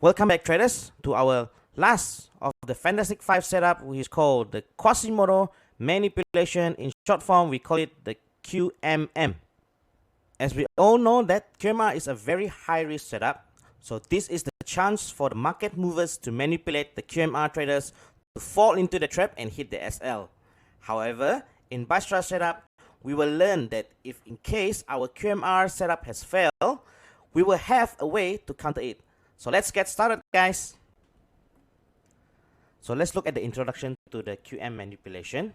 Welcome back, traders, to our last of the Fantastic 5 setup, which is called the Quasimodo manipulation. In short form, we call it the QMM. As we all know that QMR is a very high risk setup, so this is the chance for the market movers to manipulate the QMR traders to fall into the trap and hit the SL. However, in Bystra setup, we will learn that if in case our QMR setup has failed, we will have a way to counter it. So let's get started, guys. So let's look at the introduction to the QM manipulation.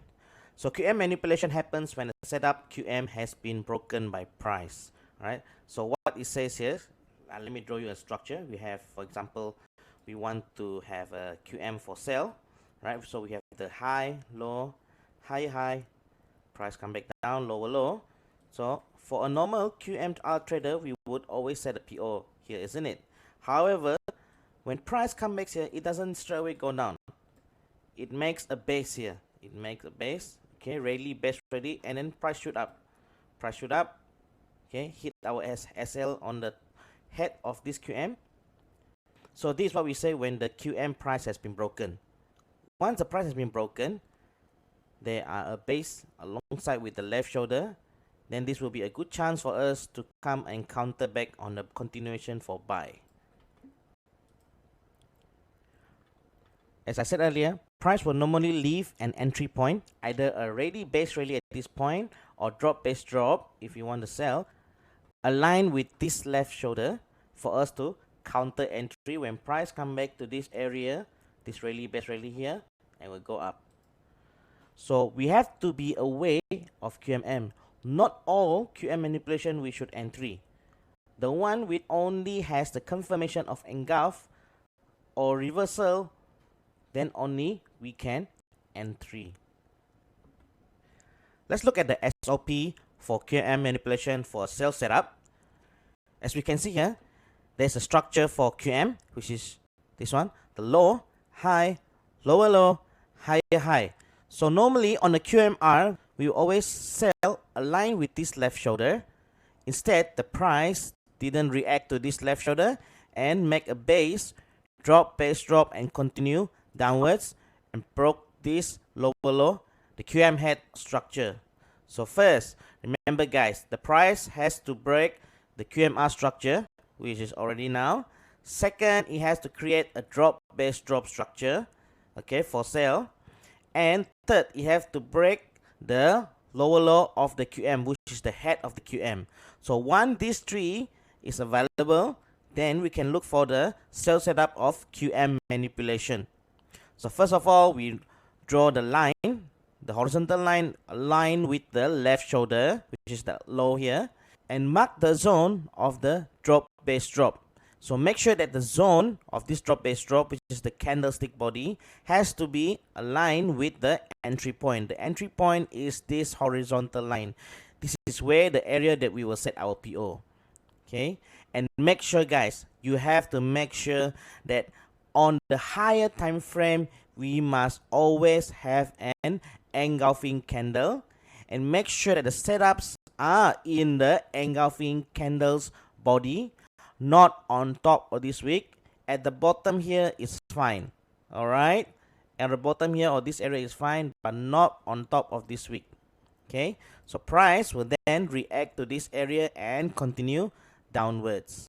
So QM manipulation happens when the setup QM has been broken by price. Alright. So what it says here, let me draw you a structure. We have, for example, we want to have a QM for sell. Right. So we have the high, low, high, price come back down, lower, low. So for a normal QMR trader, we would always set a PO here, isn't it? However, when price comes back here, it doesn't straight away go down. It makes a base here. It makes a base. Okay, rally, base ready, and then price shoot up. Price shoot up. Okay, hit our SL on the head of this QM. So this is what we say when the QM price has been broken. Once the price has been broken, there are a base alongside with the left shoulder. Then this will be a good chance for us to come and counter back on the continuation for buy. As I said earlier, price will normally leave an entry point, either a ready base rally at this point or drop base drop if you want to sell, align with this left shoulder for us to counter entry when price come back to this area, this rally base rally here, and will go up. So we have to be aware of QMM. Not all QM manipulation we should entry. The one which only has the confirmation of engulf or reversal, then only we can entry. Let's look at the SOP for QM manipulation for a sell setup. As we can see here, there's a structure for QM, which is this one, the low, high, lower low, higher high. So normally on the QMR, we always sell align with this left shoulder. Instead, the price didn't react to this left shoulder and make a base drop, and continue downwards and broke this lower low, the QM head structure. So first, remember guys, the price has to break the QMR structure, which is already now. Second, it has to create a drop base drop structure, okay, for sale. And third, it has to break the lower low of the QM, which is the head of the QM. So once these three is available, then we can look for the sell setup of QM manipulation. So first of all, we draw the line, the horizontal line aligned with the left shoulder, which is the low here, and mark the zone of the drop base drop. So make sure that the zone of this drop base drop, which is the candlestick body, has to be aligned with the entry point. The entry point is this horizontal line. This is where the area that we will set our PO. Okay, and make sure guys, you have to make sure that on the higher time frame, we must always have an engulfing candle, and make sure that the setups are in the engulfing candles body, not on top of this wick. At the bottom here is fine. Alright, at the bottom here or this area is fine, but not on top of this wick. Okay, so price will then react to this area and continue downwards.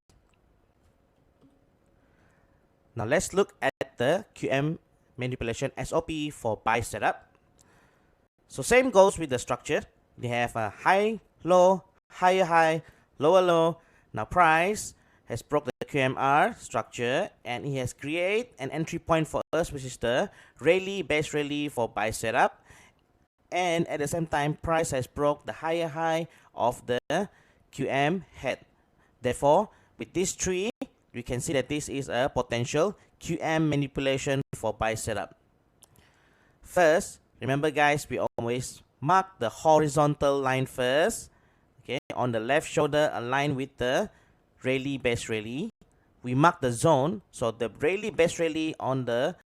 Now let's look at the QM manipulation SOP for buy setup. So same goes with the structure. They have a high, low, higher high, lower low. Now price has broke the QMR structure and it has created an entry point for us, which is the rally base rally for buy setup. And at the same time, price has broke the higher high of the QM head. Therefore, with these three, we can see that this is a potential QM manipulation for buy setup. First, remember guys, we always mark the horizontal line first. Okay, on the left shoulder, align with the rally base rally. We mark the zone. So the rally base rally on the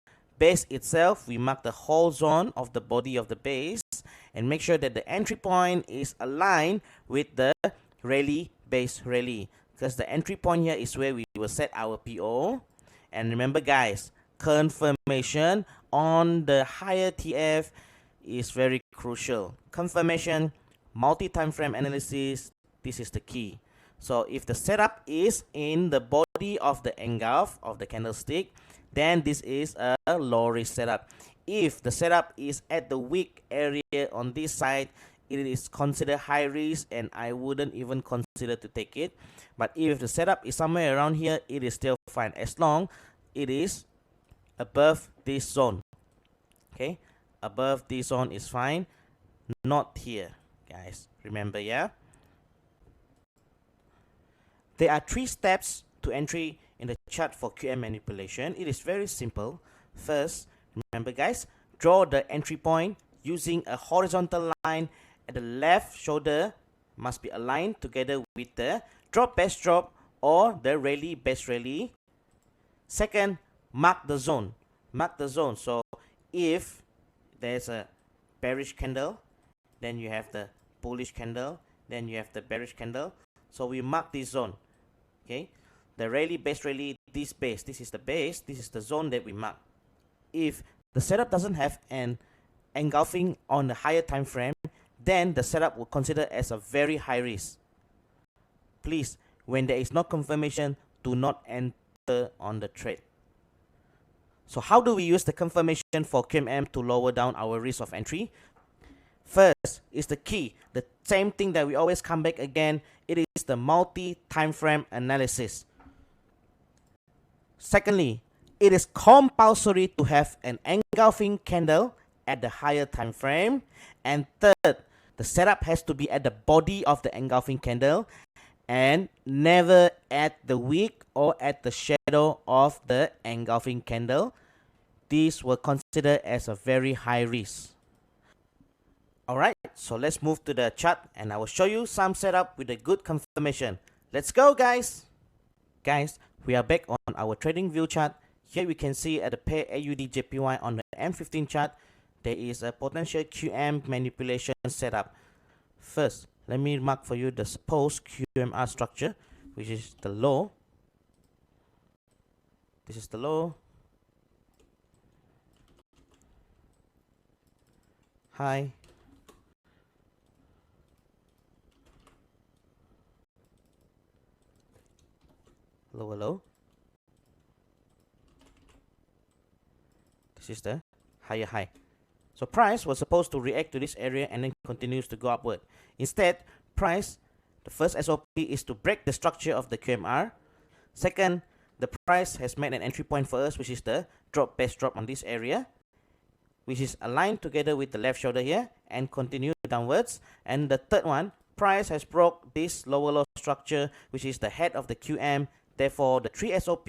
base itself, we mark the whole zone of the body of the base and make sure that the entry point is aligned with the rally base rally, because the entry point here is where we will set our PO, And remember guys, confirmation on the higher TF is very crucial. Confirmation, multi-time frame analysis, this is the key. So if the setup is in the body of the engulf of the candlestick, then this is a low risk setup. If the setup is at the wick area on this side, it is considered high risk and I wouldn't even consider to take it. But if the setup is somewhere around here, it is still fine as long it is above this zone. Okay, above this zone is fine, not here guys, remember. Yeah, there are 3 steps to entry in the chart for QM manipulation. It is very simple. First, remember guys, draw the entry point using a horizontal line at the left shoulder, must be aligned together with the drop best drop or the rally best rally. Second, mark the zone. Mark the zone. So if there's a bearish candle, then you have the bullish candle, then you have the bearish candle. So we mark this zone. Okay, the rally base rally, this base, this is the base, this is the zone that we mark. If the setup doesn't have an engulfing on the higher time frame, then the setup will consider as a very high risk. Please, when there is no confirmation, do not enter on the trade. So how do we use the confirmation for QMM to lower down our risk of entry? First is the key, the same thing that we always come back again, it is the multi-time frame analysis. Secondly, it is compulsory to have an engulfing candle at the higher time frame. And third, the setup has to be at the body of the engulfing candle and never at the wick or at the shadow of the engulfing candle. These were considered as a very high risk. Alright, so let's move to the chart and I will show you some setup with a good confirmation. Let's go guys! Guys, we are back on our trading view chart. Here we can see at the pair AUD/JPY on the M15 chart, there is a potential QM manipulation setup. First, let me mark for you the supposed QMR structure, which is the low. This is the low. High. Lower low. This is the higher high. So price was supposed to react to this area and then continues to go upward. Instead, price, the first SOP is to break the structure of the QMR. Second, the price has made an entry point for us, which is the drop best drop on this area, which is aligned together with the left shoulder here and continue downwards. And the third one, price has broke this lower low structure, which is the head of the QM. Therefore, the 3 SOP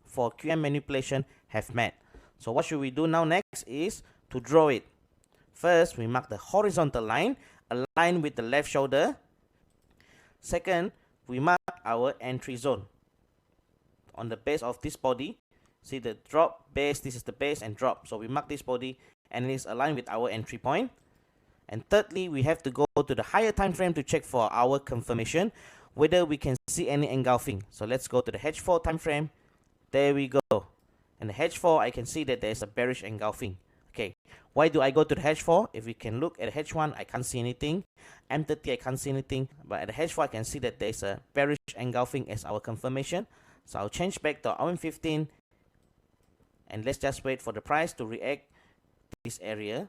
for QM manipulation have met. So what should we do now next is to draw it. First, we mark the horizontal line, aligned with the left shoulder. Second, we mark our entry zone. On the base of this body, see the drop, base, this is the base and drop. So we mark this body and it is aligned with our entry point. And thirdly, we have to go to the higher time frame to check for our confirmation, whether we can see any engulfing. So let's go to the H4 time frame. There we go. And the H4, I can see that there is a bearish engulfing. Okay, why do I go to the H4? If we can look at the H1, I can't see anything. M30, I can't see anything. But at the H4, I can see that there is a bearish engulfing as our confirmation. So I'll change back to M15. And let's just wait for the price to react to this area.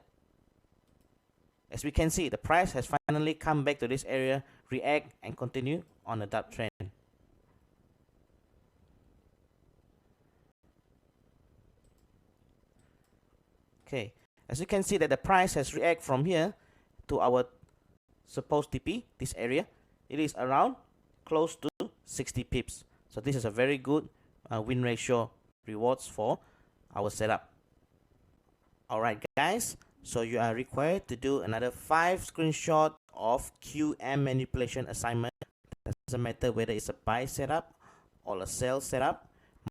As we can see, the price has finally come back to this area, react and continue on a up trend. Okay, as you can see that the price has react from here to our supposed TP, this area. It is around close to 60 pips. So this is a very good win ratio rewards for our setup. Alright guys, so you are required to do another 5 screenshots of QM manipulation assignment. Doesn't matter whether it's a buy setup or a sell setup.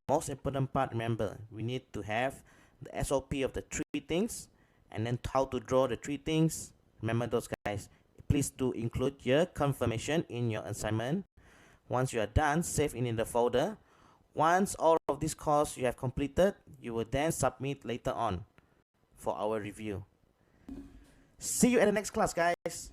Most important part, remember, we need to have the SOP of the 3 things and then how to draw the 3 things. Remember those guys. Please do include your confirmation in your assignment. Once you are done, save it in the folder. Once all of this course you have completed, you will then submit later on for our review. See you at the next class, guys.